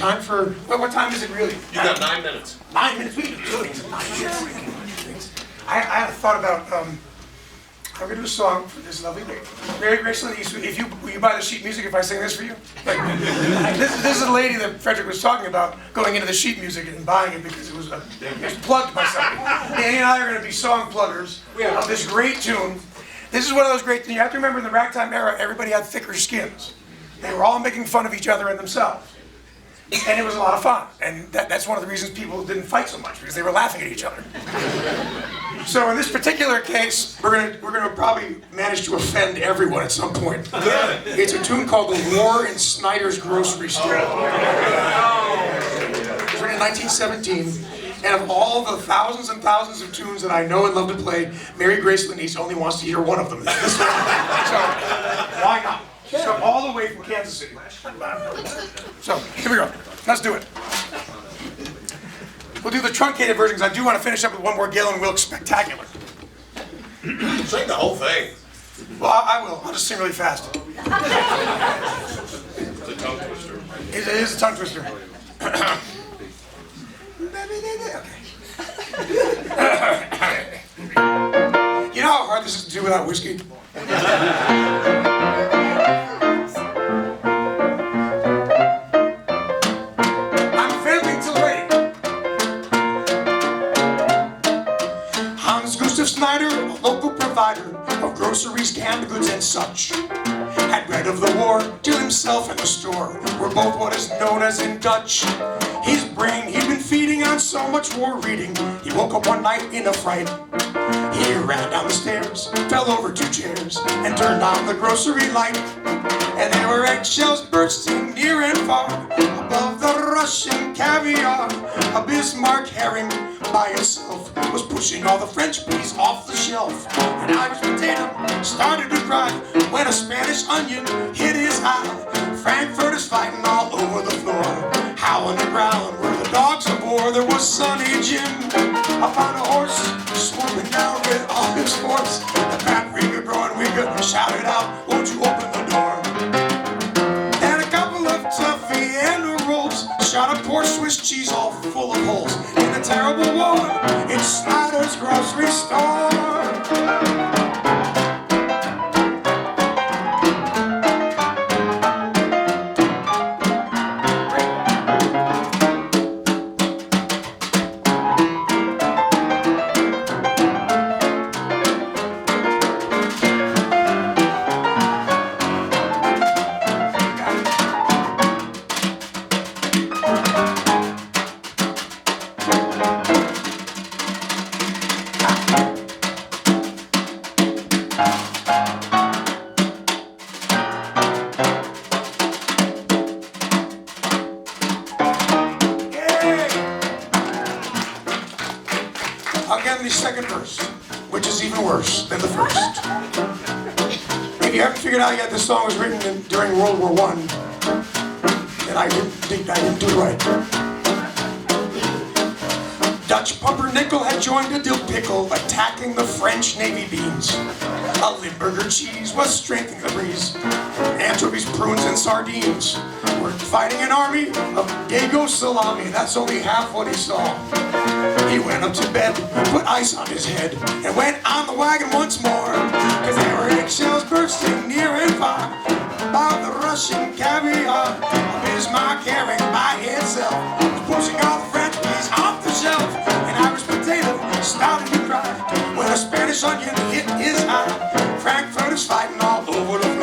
Time for, well, what time is it really? You got 9 minutes. 9 minutes? We can do things in 9 minutes. I had thought about, I'm going to do a song for this lovely lady. Mary Graceland, will you buy the sheet music if I sing this for you? Like, this is a lady that Frederick was talking about going into the sheet music and buying it because it was plugged by somebody. Danny and I are going to be song pluggers of this great tune. This is one of those great things. You have to remember in the Ragtime era, everybody had thicker skins. They were all making fun of each other and themselves. And it was a lot of fun. And that's one of the reasons people didn't fight so much, because they were laughing at each other. So in this particular case, we're gonna probably manage to offend everyone at some point. It's a tune called The War in Snider's Grocery Store. It was written in 1917. And of all the thousands and thousands of tunes that I know and love to play, Mary Graceland only wants to hear one of them. This one. So why not? So all the way from Kansas City. So here we go. Let's do it. We'll do the truncated versions. I do want to finish up with one more Galen Wilkes spectacular. Sing the whole thing. Well, I will. I'll just sing really fast. It's a tongue twister. It is a tongue twister. You know how hard this is to do without whiskey? Snider, a local provider of groceries, canned goods, and such, had read of the war till himself and the store were both what is known as in Dutch. His brain he'd been feeding on so much war reading, he woke up one night in a fright. He ran down the stairs, fell over 2 chairs, and turned on the grocery light. And there were eggshells bursting near and far above the Russian caviar. A Bismarck herring by itself was pushing all the French peas off the shelf. An Irish potato started to cry when a Spanish onion hit his eye. Frankfurters fighting all over the floor. How on the ground were the dogs of war? There was Sonny Jim upon a horse, swooping down with all his force. The fat rigger growing weaker shouted out, "Won't you open the door?" And a couple of tough Vienna rolls shot a poor Swiss cheese all full of holes. In the terrible war, in Snider's grocery store. I'll get in the second verse, which is even worse than the first. If you haven't figured out yet, this song was written during World War I, and I didn't do it right. Dutch pumpernickel had joined a dill pickle, attacking the French Navy beans. A Limburger cheese was strengthening the breeze. Anchovies, prunes, and sardines were fighting an army of Dago salami. That's only half what he saw. He went up to bed, put ice on his head, and went on the wagon once more. Cause there were eggshells bursting near and far about the Russian caviar. A Bismarck herring by itself was pushing all the French peas off the shelf. An Irish potato started to cry when a Spanish onion hit his eye. Frankfurters fighting all over the